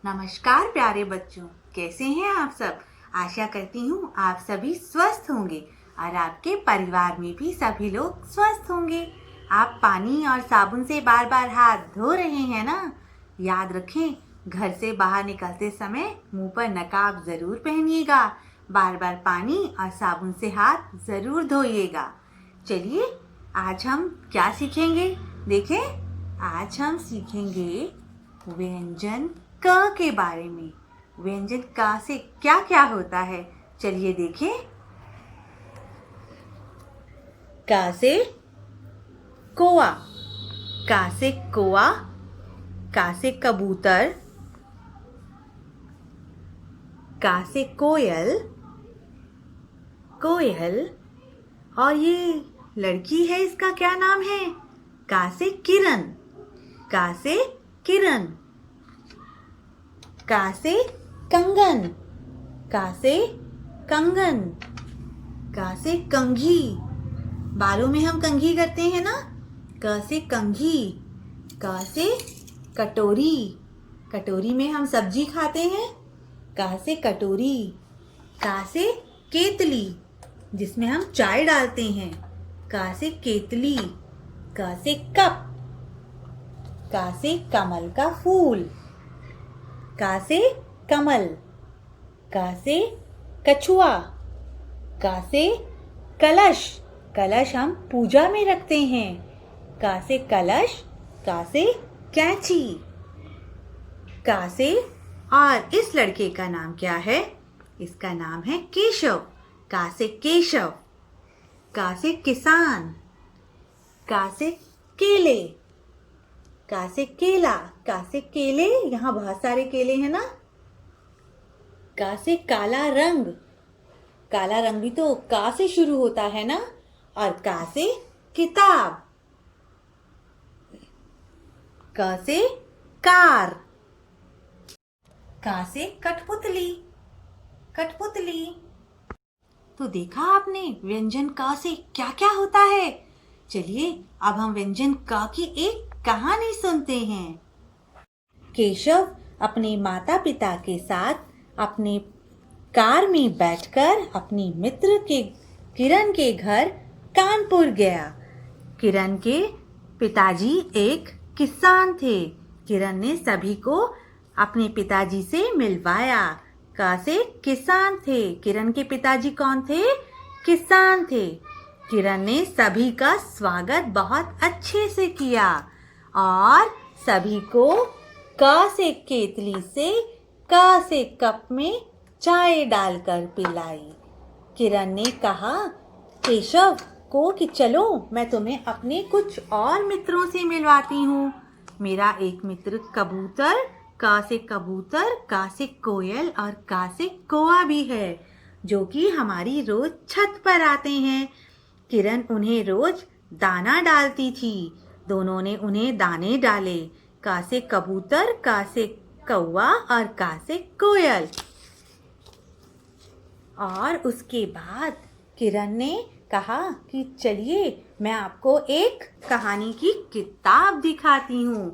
नमस्कार प्यारे बच्चों, कैसे हैं आप सब। आशा करती हूँ आप सभी स्वस्थ होंगे और आपके परिवार में भी सभी लोग स्वस्थ होंगे। आप पानी और साबुन से बार बार हाथ धो रहे हैं ना। याद रखें, घर से बाहर निकलते समय मुंह पर नकाब जरूर पहनिएगा। बार बार पानी और साबुन से हाथ जरूर धोइएगा। चलिए आज हम क्या सीखेंगे, देखें। आज हम सीखेंगे व्यंजन क के बारे में। व्यंजन क से क्या क्या होता है, चलिए देखें। क से कोआ, क से कोआ, क से कबूतर, क से कोयल, कोयल। और ये लड़की है, इसका क्या नाम है? क से किरण, क से किरण। क से कंगन, क से कंगन। क से कंघी, बालों में हम कंघी करते हैं ना। क से कंघी। क से कटोरी, कटोरी में हम सब्जी खाते हैं। क से कटोरी। क से केतली, जिसमें हम चाय डालते हैं। क से केतली। क से कप, क से कमल का फूल, क से कमल। क से कछुआ, क से कलश, कलश हम पूजा में रखते हैं। क से कलश। क से कैंची। क से, और इस लड़के का नाम क्या है? इसका नाम है केशव। क से केशव। क से किसान। क से केले, क से केला। क से केले, यहाँ बहुत सारे केले हैं ना। क से काला रंग, काला रंग भी तो क से शुरू होता है ना। और क से किताब। क से कार। क से कठपुतली, कठपुतली। तो देखा आपने व्यंजन क से क्या क्या होता है। चलिए अब हम व्यंजन क की एक कहानी सुनते हैं। केशव अपने माता पिता के साथ अपने कार में बैठकर अपनी मित्र के किरण के घर कानपुर गया। किरण के पिताजी एक किसान थे। किरण ने सभी को अपने पिताजी से मिलवाया। क से किसान थे। किरण के पिताजी कौन थे? किसान थे। किरण ने सभी का स्वागत बहुत अच्छे से किया और सभी को क से केतली से क से कप में चाय डालकर पिलाई। किरण ने कहा केशव को कि चलो मैं तुम्हें अपने कुछ और मित्रों से मिलवाती हूँ। मेरा एक मित्र कबूतर, क से कबूतर, क से कोयल और क से कौआ भी है, जो कि हमारी रोज छत पर आते हैं। किरण उन्हें रोज दाना डालती थी। दोनों ने उन्हें दाने डाले। क से कबूतर, क से कौआ और क से कोयल। और उसके बाद किरण ने कहा कि चलिए मैं आपको एक कहानी की किताब दिखाती हूँ।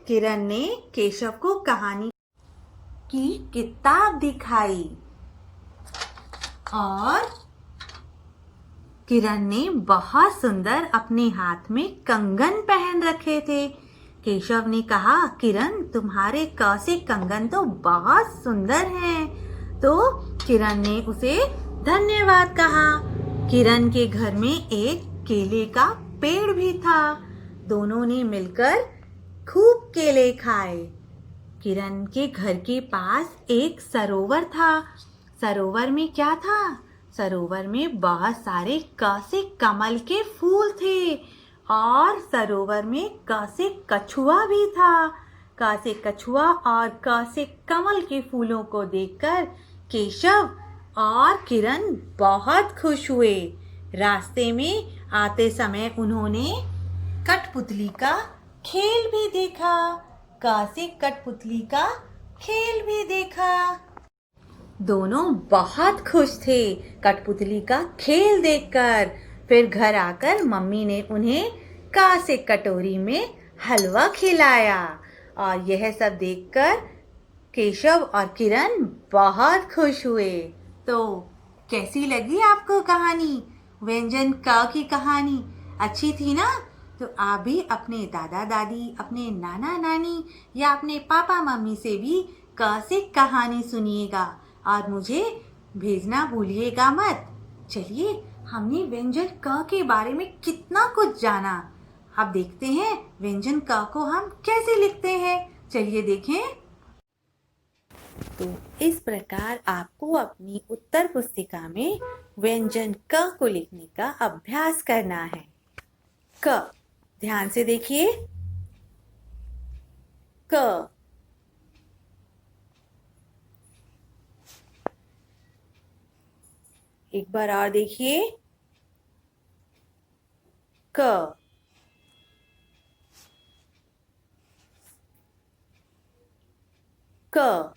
किरण ने केशव को कहानी की किताब दिखाई और किरण ने बहुत सुंदर अपने हाथ में कंगन पहन रखे थे। केशव ने कहा किरण तुम्हारे क से कंगन तो बहुत सुंदर हैं। तो किरण ने उसे धन्यवाद कहा। किरण के घर में एक केले का पेड़ भी था। दोनों ने मिलकर खूब केले खाए। किरण के घर के पास एक सरोवर था। सरोवर में क्या था? सरोवर में बहुत सारे क से कमल के फूल थे और सरोवर में क से कछुआ भी था। क से कछुआ और क से कमल के फूलों को देखकर केशव और किरण बहुत खुश हुए। रास्ते में आते समय उन्होंने कठपुतली का खेल भी देखा। क से कठपुतली का खेल भी देखा। दोनों बहुत खुश थे कठपुतली का खेल देखकर। फिर घर आकर मम्मी ने उन्हें क से कटोरी में हलवा खिलाया और यह सब देखकर केशव और किरण बहुत खुश हुए। तो कैसी लगी आपको कहानी? व्यंजन क की कहानी अच्छी थी ना? तो आप भी अपने दादा दादी, अपने नाना नानी या अपने पापा मम्मी से भी क से कहानी सुनिएगा और मुझे भेजना भूलिएगा मत। चलिए, हमने व्यंजन क के बारे में कितना कुछ जाना। अब देखते हैं व्यंजन क को हम कैसे लिखते हैं। चलिए देखें। तो इस प्रकार आपको अपनी उत्तर पुस्तिका में व्यंजन क को लिखने का अभ्यास करना है। क, ध्यान से देखिए। क, एक बार और देखिए। क, क।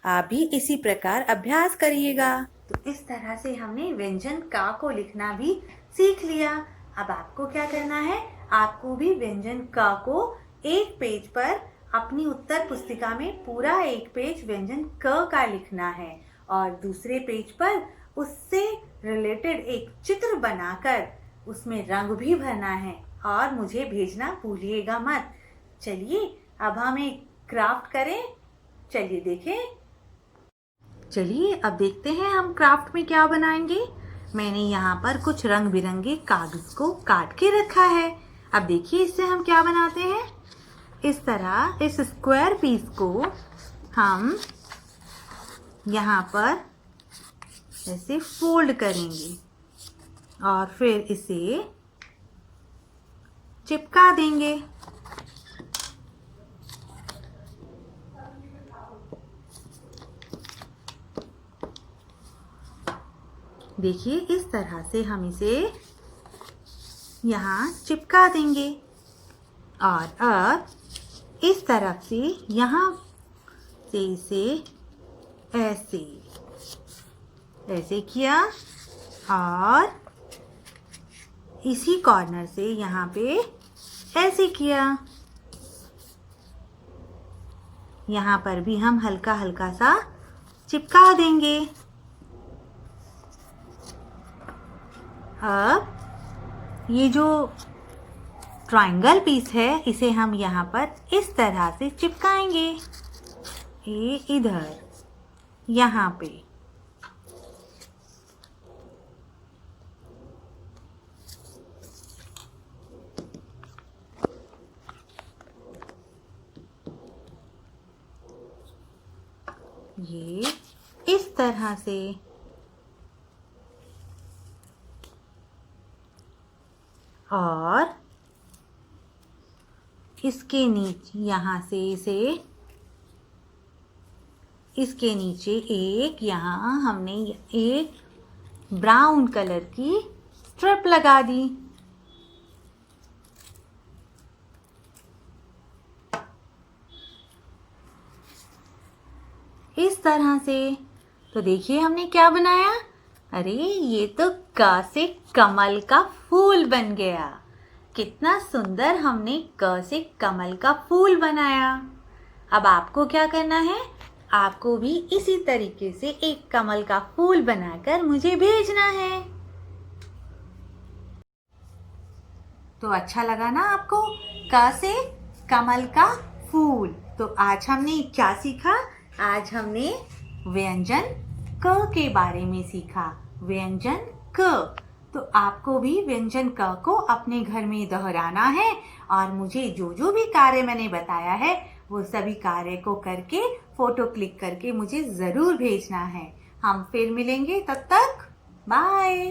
आप भी इसी प्रकार अभ्यास करिएगा। तो इस तरह से हमने व्यंजन का को लिखना भी सीख लिया। अब आपको क्या करना है? आपको भी व्यंजन का को एक पेज पर अपनी उत्तर पुस्तिका में पूरा एक पेज व्यंजन क का लिखना है और दूसरे पेज पर उससे रिलेटेड एक चित्र बनाकर उसमें रंग भी भरना है और मुझे भेजना भूलिएगा मत। चलिए, अब हम एक क्राफ्ट करें। चलिए देखें। चलिए अब देखते हैं हम क्राफ्ट में क्या बनाएंगे। मैंने यहाँ पर कुछ रंग बिरंगे कागज को काट के रखा है। अब देखिए इससे हम क्या बनाते हैं। इस तरह इस स्क्वायर पीस को हम यहाँ पर ऐसे फोल्ड करेंगे और फिर इसे चिपका देंगे। देखिए इस तरह से हम इसे यहाँ चिपका देंगे और अब इस तरफ से यहाँ से इसे ऐसे ऐसे किया और इसी कॉर्नर से यहाँ पे ऐसे किया। यहाँ पर भी हम हल्का हल्का सा चिपका देंगे। अब ये जो ट्रायंगल पीस है इसे हम यहाँ पर इस तरह से चिपकाएंगे। ये इधर यहाँ पे। ये इस तरह से और इसके नीचे यहाँ से इसे इसके नीचे एक यहाँ हमने एक ब्राउन कलर की स्ट्रिप लगा दी। इस तरह से। तो देखिए हमने क्या बनाया। अरे ये तो क से कमल का फूल बन गया। कितना सुंदर हमने क से कमल का फूल बनाया। अब आपको क्या करना है? आपको भी इसी तरीके से एक कमल का फूल बनाकर मुझे भेजना है। तो अच्छा लगा ना आपको? क से कमल का फूल। तो आज हमने क्या सीखा? आज हमने व्यंजन क के बारे में सीखा। व्यंजन क। तो आपको भी व्यंजन क को अपने घर में दोहराना है और मुझे जो जो भी कार्य मैंने बताया है वो सभी कार्य को करके फोटो क्लिक करके मुझे ज़रूर भेजना है। हम फिर मिलेंगे, तब तक बाय।